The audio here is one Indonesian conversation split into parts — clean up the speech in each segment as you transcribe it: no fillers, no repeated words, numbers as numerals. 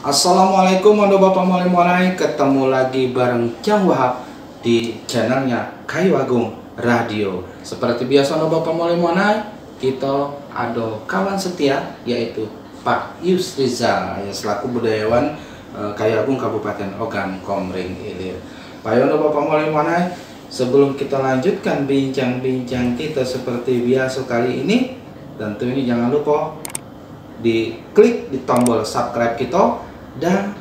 Assalamualaikum warahmatullahi wabarakatuh. Ketemu lagi bareng Jang Wahab di channelnya Kayu Agung Radio. Seperti biasa warahmatullahi wabarakatuh, kita ada kawan setia yaitu Pak Yus Rizal yang selaku budayawan Kayu Agung Kabupaten Ogan Komering Ilir. Pak Yus warahmatullahi wabarakatuh, sebelum kita lanjutkan bincang-bincang kita seperti biasa kali ini, tentunya jangan lupa diklik di tombol subscribe kita dan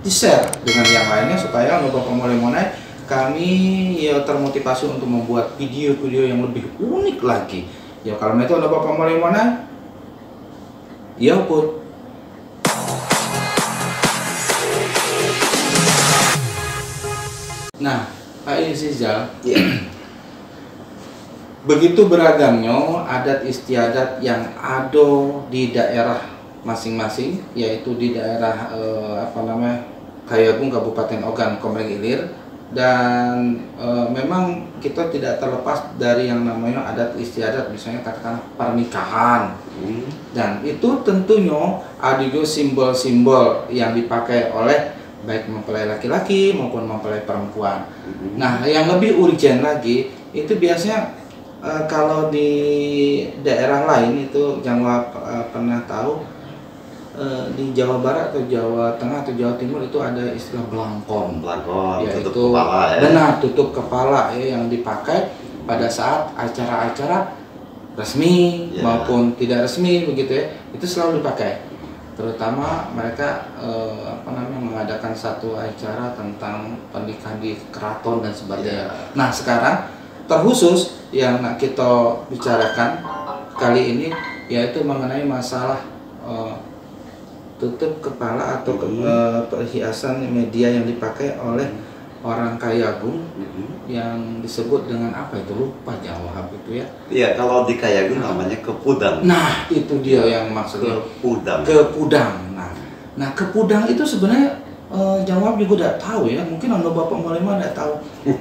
di share dengan yang lainnya supaya Bapak Pemulai kami ya termotivasi untuk membuat video-video yang lebih unik lagi. Ya kalau itu ada Bapak Pemulai ya put. Nah, Pak Rizal, begitu beragamnya adat istiadat yang ada di daerah masing-masing, yaitu di daerah Kayu Agung Kabupaten Ogan Komering Ilir, dan memang kita tidak terlepas dari yang namanya adat istiadat, misalnya katakan pernikahan, dan itu tentunya ada juga simbol-simbol yang dipakai oleh baik mempelai laki-laki maupun mempelai perempuan. Nah, yang lebih urgent lagi itu biasanya kalau di daerah lain itu jangan pernah tahu, di Jawa Barat atau Jawa Tengah atau Jawa Timur itu ada istilah belangkon, yaitu tutup kepala, ya. Benar, tutup kepala ya, yang dipakai pada saat acara-acara resmi maupun tidak resmi begitu ya, itu selalu dipakai. Terutama mereka mengadakan satu acara tentang pernikahan di keraton dan sebagainya. Nah, sekarang terkhusus yang kita bicarakan kali ini yaitu mengenai masalah tutup kepala atau perhiasan media yang dipakai oleh orang Kayu Agung yang disebut dengan apa itu, lupa Jawa itu ya. Iya, kalau di Kayu Agung namanya kepudang. Nah, itu dia yang maksudnya kepudang. Nah, kepudang itu sebenarnya Jawab juga tidak tahu ya, mungkin anda bapak mulai tidak tahu.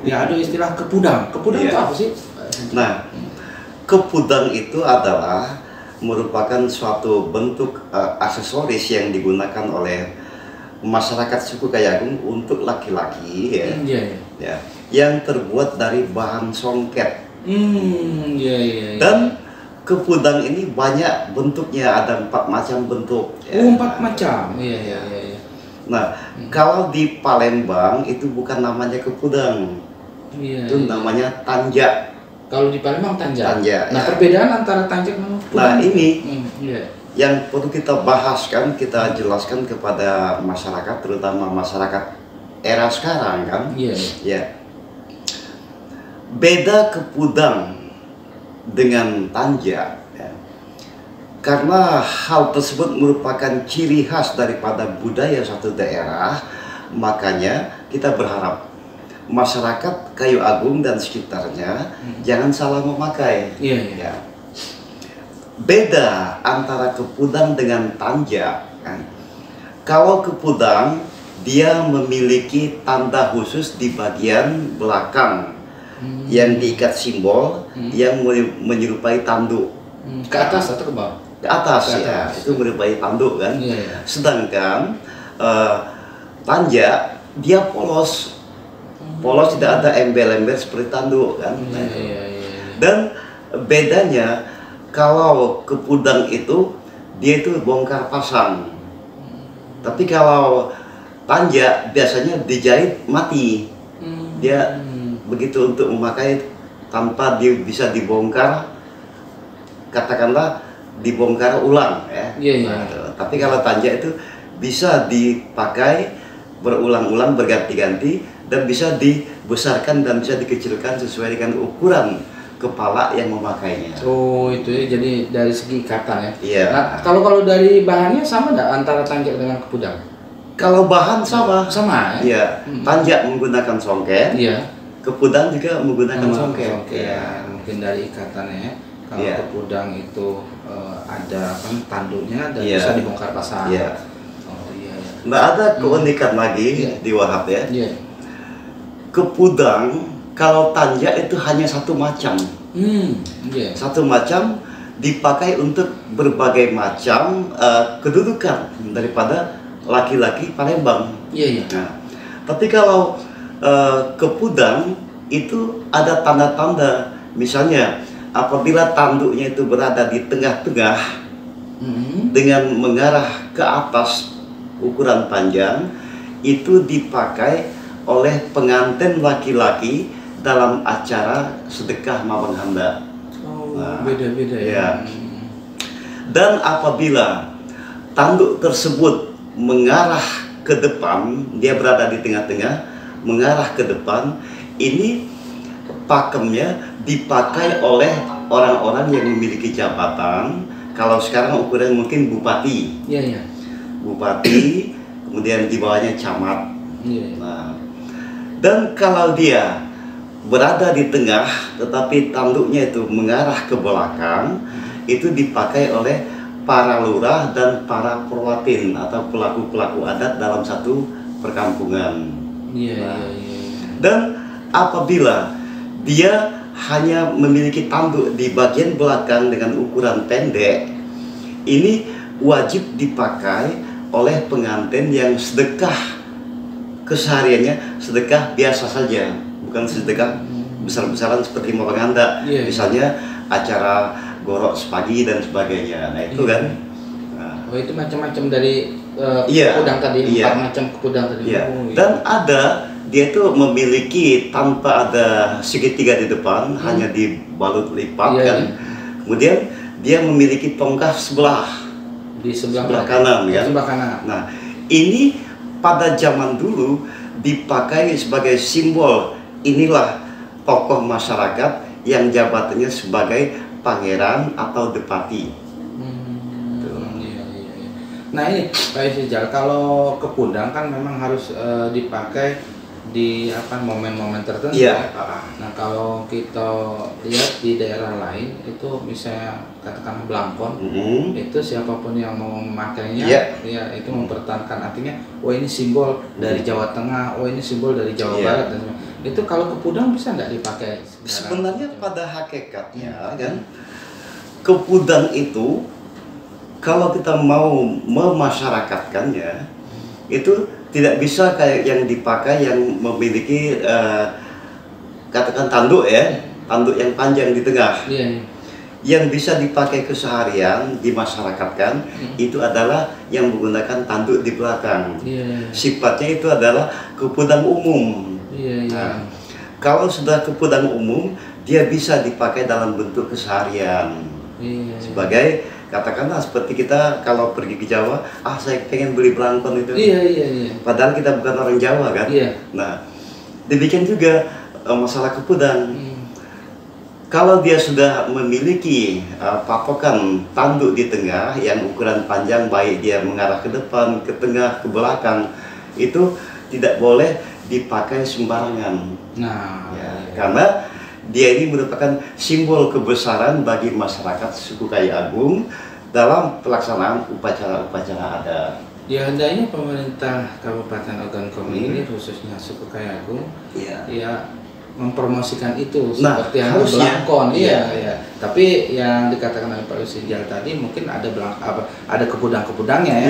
Ya, ada istilah kepudang. Kepudang itu apa sih? Nah, kepudang itu adalah merupakan suatu bentuk aksesoris yang digunakan oleh masyarakat suku Kayu Agung untuk laki-laki ya, yang terbuat dari bahan songket. Dan kepudang ini banyak bentuknya, ada 4 macam bentuk. Oh, 4 macam. Nah, kalau di Palembang itu bukan namanya kepudang, itu namanya tanjak. Kalau di Palembang tanjak. Nah, ya. perbedaan antara tanjak dan kepudang. Nah, ini yang perlu kita bahas kan, kita jelaskan kepada masyarakat, terutama masyarakat era sekarang kan. Ya. Beda kepudang dengan tanjak. Karena hal tersebut merupakan ciri khas daripada budaya suatu daerah, makanya kita berharap masyarakat Kayu Agung dan sekitarnya jangan salah memakai. Ya. Beda antara kepudang dengan tanjak. Kalau kepudang, dia memiliki tanda khusus di bagian belakang yang diikat simbol yang menyerupai tanduk. Ke atas atau ke bawah? Ke atas, ya, itu menyerupai tanduk kan. Sedangkan tanjak dia polos, tidak ada embel-embel seperti tanduk kan. Dan bedanya, kalau kepudang itu dia itu bongkar pasang, tapi kalau tanjak biasanya dijahit mati. Dia begitu untuk memakai tanpa dia bisa dibongkar, katakanlah dibongkar ulang ya. Tapi kalau tanjak itu bisa dipakai berulang-ulang, berganti-ganti, dan bisa dibesarkan dan bisa dikecilkan sesuai dengan ukuran kepala yang memakainya. Oh, itu ya, jadi dari segi ikatan ya. Iya. Nah, kalau dari bahannya sama nggak antara tanjak dengan kepudang? Kalau bahan sama ya? Iya. Tanjak menggunakan songket. Kepudang juga menggunakan songket. Ya, mungkin dari ikatannya ya. Kalau kepudang itu ada tanduknya dan bisa dibongkar pasang. Nggak ada keunikan lagi di Wahab ya. Kepudang, kalau tanjak itu hanya satu macam. Satu macam dipakai untuk berbagai macam kedudukan daripada laki-laki Palembang. Iya. Nah, tapi kalau kepudang itu ada tanda-tanda, misalnya apabila tanduknya itu berada di tengah-tengah dengan mengarah ke atas ukuran panjang, itu dipakai oleh pengantin laki-laki dalam acara sedekah Mawang Handa. Oh, beda-beda ya. Dan apabila tanduk tersebut mengarah ke depan, dia berada di tengah-tengah, mengarah ke depan, ini pakemnya dipakai oleh orang-orang yang memiliki jabatan. Kalau sekarang ukuran mungkin bupati. Iya. Bupati, kemudian di bawahnya camat. Iya. Nah, dan kalau dia berada di tengah tetapi tanduknya itu mengarah ke belakang, itu dipakai oleh para lurah dan para perwatin atau pelaku-pelaku adat dalam satu perkampungan. Iya. Dan apabila dia hanya memiliki tanduk di bagian belakang dengan ukuran pendek, ini wajib dipakai oleh pengantin yang sedekah kesehariannya sedekah biasa saja, bukan sedekah besar-besaran seperti Mawang Handa. Misalnya acara gorok sepagi dan sebagainya. Nah itu kan. Oh itu macam-macam dari kepudang tadi, 4 macam kepudang tadi. Dan ada dia itu memiliki tanpa ada segitiga di depan, hanya dibalut lipat kan. Kemudian dia memiliki tongkat sebelah di sebelah kanan kan. Sebelah kanan. Nah ini pada zaman dulu dipakai sebagai simbol, inilah tokoh masyarakat yang jabatannya sebagai pangeran atau depati. Nah ini Pak Isijal, kalau kepudang kan memang harus dipakai di momen-momen tertentu. Nah kalau kita lihat di daerah lain itu misalnya katakan Blangkon, itu siapapun yang mau memakainya ya itu mempertahankan, artinya ini simbol dari Jawa Tengah, ini simbol dari Jawa Barat dan itu. Kalau kepudang bisa nggak dipakai? Sebenarnya pada hakikatnya kan kepudang itu kalau kita mau memasyarakatkannya itu tidak bisa kayak yang dipakai yang memiliki katakan tanduk tanduk yang panjang di tengah. Yang bisa dipakai keseharian dimasyarakatkan itu adalah yang menggunakan tanduk di belakang. Sifatnya itu adalah kepudang umum. Nah, kalau sudah kepudang umum dia bisa dipakai dalam bentuk keseharian. Sebagai katakanlah seperti kita kalau pergi ke Jawa, saya pengen beli Blangkon itu. Padahal kita bukan orang Jawa kan. Nah, demikian juga masalah kepudang. Kalau dia sudah memiliki patokan tanduk di tengah yang ukuran panjang, baik dia mengarah ke depan, ke tengah, ke belakang, itu tidak boleh dipakai sembarangan. Karena dia ini merupakan simbol kebesaran bagi masyarakat suku Kayu Agung dalam pelaksanaan upacara-upacara adat. Ya hendaknya pemerintah Kabupaten Ogan Komering ini khususnya suku Kayu Agung ya mempromosikan itu seperti yang Blangkon. Tapi yang dikatakan oleh Pak Isijal tadi mungkin ada kepudang-kepudangnya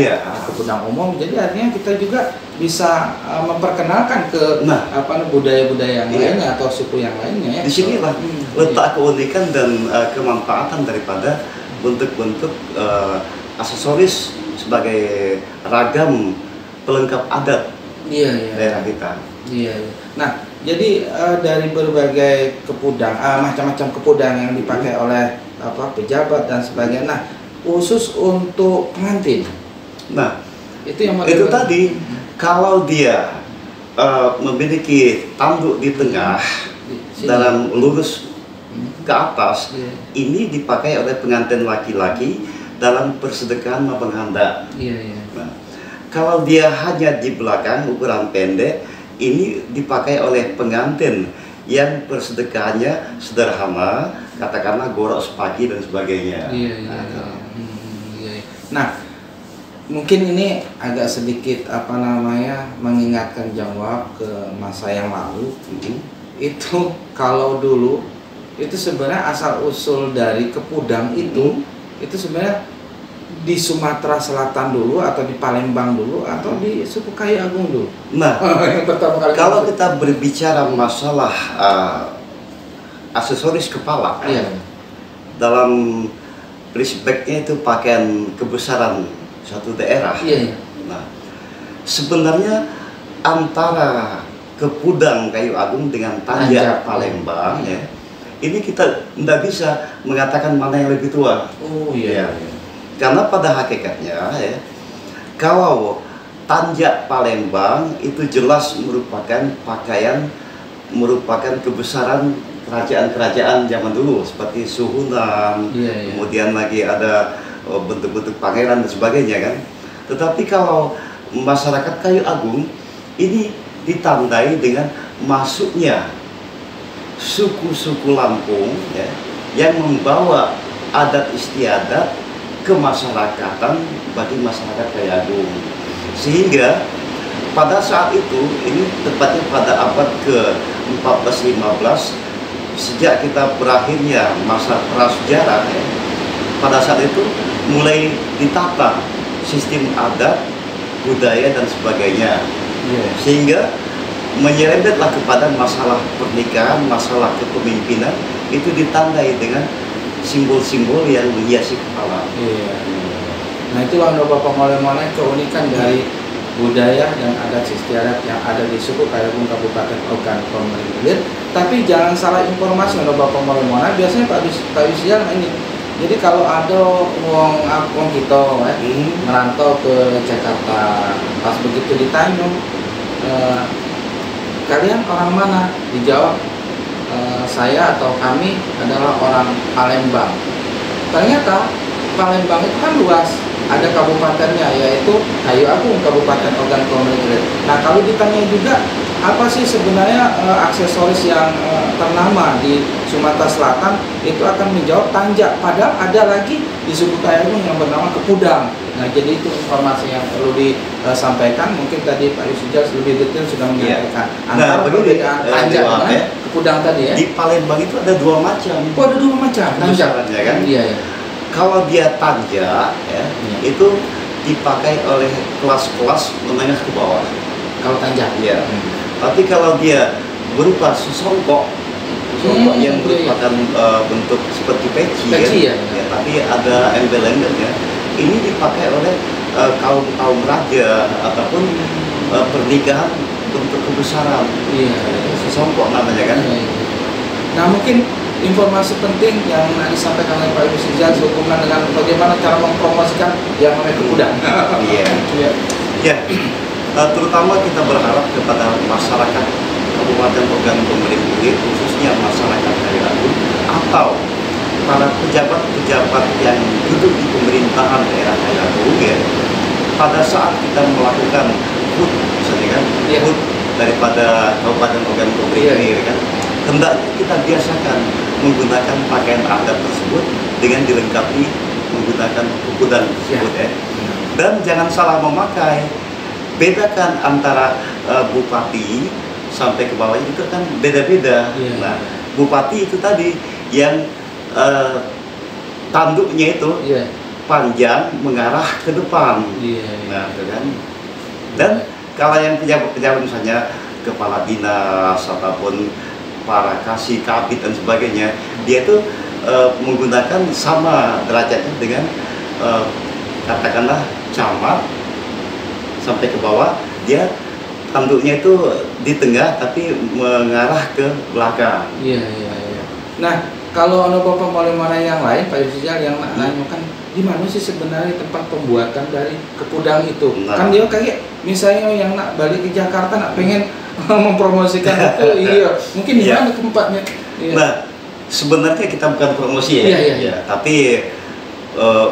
kepudang umum. Jadi artinya kita juga bisa memperkenalkan ke budaya-budaya yang lainnya atau suku yang lainnya. Di sinilah letak keunikan dan kemanfaatan daripada bentuk-bentuk aksesoris sebagai ragam pelengkap adat daerah kita. Nah, jadi dari berbagai kepudang, macam-macam kepudang yang dipakai oleh pejabat dan sebagainya. Nah, khusus untuk pengantin. Nah, itu tadi kalau dia memiliki tanduk di tengah dalam lurus ke atas, ini dipakai oleh pengantin laki-laki dalam persedekahan Mawang Handa. Nah, kalau dia hanya di belakang ukuran pendek, ini dipakai oleh pengantin yang persedekahannya sederhana, katakanlah gorok sepagi dan sebagainya. Nah, mungkin ini agak sedikit mengingatkan jawab ke masa yang lalu. Itu kalau dulu itu sebenarnya asal usul dari kepudang itu sebenarnya di Sumatera Selatan dulu atau di Palembang dulu atau di suku Kayu Agung dulu? Nah, yang pertama kali kalau kita berbicara masalah aksesoris kepala, dalam flashbacknya itu pakaian kebesaran satu daerah. Nah, sebenarnya antara Kepudang Kayu Agung dengan Tanjak Palembang, ya, ini kita tidak bisa mengatakan mana yang lebih tua. Karena pada hakikatnya, ya, kalau Tanjak Palembang itu jelas merupakan pakaian, merupakan kebesaran kerajaan-kerajaan zaman dulu seperti Suhunan, kemudian lagi ada bentuk-bentuk pangeran dan sebagainya kan. Tetapi kalau masyarakat Kayu Agung ini ditandai dengan masuknya suku-suku Lampung, ya, yang membawa adat istiadat kemasyarakatan bagi masyarakat Kayu Agung, sehingga pada saat itu, ini tepatnya pada abad ke-14-15, sejak kita berakhirnya masa prasejarah, ya, pada saat itu mulai ditata sistem adat, budaya dan sebagainya, sehingga menyerempetlah kepada masalah pernikahan, masalah kepemimpinan itu ditandai dengan simbol-simbol yang menghiasi kepala. Nah, itulah Bapak Molemone keunikan dari budaya dan adat istiadat yang ada di suku Kayu Agung Kabupaten Ogan Komering Ilir. Tapi jangan salah informasi Bapak Molemone, biasanya Pak Yusrial ini. Jadi kalau ada wong kita merantau ke Jakarta, pas begitu ditanya, kalian orang mana? Dijawab, saya atau kami adalah orang Palembang. Ternyata Palembang itu kan luas, ada kabupatennya yaitu Kayu Agung Kabupaten Ogan Komering Ilir. Nah, kalau ditanya juga apa sih sebenarnya aksesoris yang ternama di Sumatera Selatan, itu akan menjawab Tanjak. Padahal ada lagi di suku Kayu Agung yang bernama Kepudang. Nah, jadi itu informasi yang perlu disampaikan. Mungkin tadi Pak Yusrial lebih detail sudah menyampaikan antara perbedaan Tanjak dengan Kepudang tadi, ya. Di Palembang itu ada dua macam. Oh, ada dua macam Tanjak, ya kan? Kalau dia Tanjak, ya, itu dipakai oleh kelas-kelas menengah ke bawah. Kalau Tanjak, Tapi kalau dia berupa sesongkok, yang merupakan bentuk seperti peci, ya, tapi ada embel-embelnya, ini dipakai oleh kaum raja ataupun pernikahan bentuk kebesaran. Sesongkok namanya kan. Nah, mungkin informasi penting yang disampaikan oleh Pak Yusrial sehubungan dengan bagaimana cara mempromosikan yang namanya Kepudang. Terutama kita berharap kepada masyarakat Kabupaten Ogan Komering Ilir, khususnya masyarakat Kayu Agung atau para pejabat-pejabat yang duduk di pemerintahan daerah Kayu Agung, ya, pada saat kita melakukan HUT, misalnya kan, HUT daripada Kabupaten Ogan Komering Ilir, kan, hendaknya kita biasakan menggunakan pakaian adat tersebut dengan dilengkapi menggunakan kepudang tersebut, ya. Dan jangan salah memakai. Bedakan antara bupati sampai ke bawah itu kan beda-beda. Nah, bupati itu tadi yang tanduknya itu panjang mengarah ke depan. Nah, itu kan. Dan kalau yang pejabat-pejabat misalnya kepala dinas ataupun para kasih kabit dan sebagainya, dia itu menggunakan sama derajatnya dengan katakanlah camat sampai ke bawah, dia tanduknya itu di tengah tapi mengarah ke belakang. Nah, kalau Bapak Molemone yang lain, Pak Yusrial yang nanyakan di mana sih sebenarnya tempat pembuatan dari Kepudang itu? Kan dia kayak misalnya yang nak balik ke Jakarta nak pengen mempromosikan itu, mungkin di mana tempatnya? Nah, sebenarnya kita bukan promosi, ya, tapi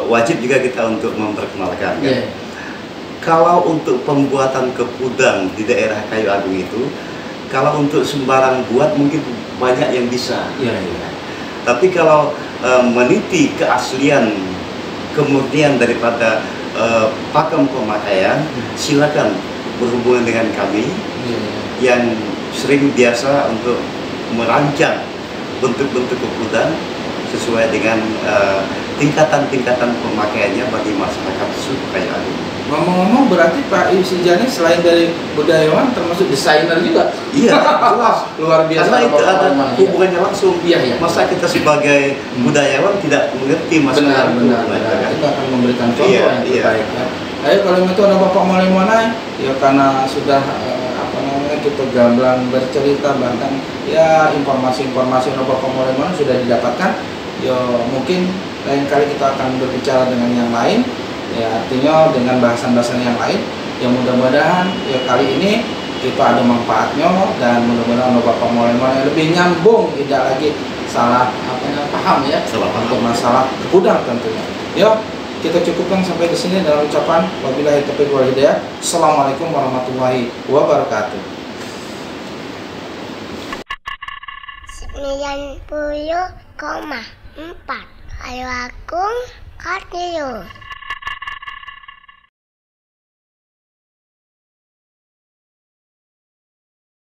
wajib juga kita untuk memperkenalkan. Kalau untuk pembuatan Kepudang di daerah Kayu Agung itu, kalau untuk sembarang buat mungkin banyak yang bisa. Tapi kalau meniti keaslian kemurnian daripada pakem pemakaian, silakan berhubungan dengan kami yang sering biasa untuk merancang bentuk-bentuk Kepudang sesuai dengan tingkatan-tingkatan pemakaiannya bagi masyarakat suku Kayu Agung. Ngomong-ngomong berarti Pak Yusijani selain dari budayawan termasuk desainer juga. Iya, jelas. Luar biasa. Karena itu ada hubungannya langsung. Iya. Masa kita sebagai budayawan tidak mengerti masalah itu. Benar. Kita akan memberikan contoh yang Iya. terbaik. Ya. Ayo kalau itu ada Bapak Molemona, ya karena sudah kita gamblang bercerita, bahkan ya informasi-informasi yang Bapak Molemona sudah didapatkan. Ya mungkin lain kali kita akan berbicara dengan yang lain. Ya artinya dengan bahasan-bahasan yang lain, yang mudah-mudahan ya kali ini kita ada manfaatnya, dan mudah-mudahan Bapak Molemona lebih nyambung, tidak lagi salah paham ya, untuk masalah gudang tentunya. Yuk kita cukupkan sampai di sini dalam ucapan wabillahi taufiq wal hidayah. Assalamualaikum warahmatullahi wabarakatuh. 90,4 Kayu Agung Radio.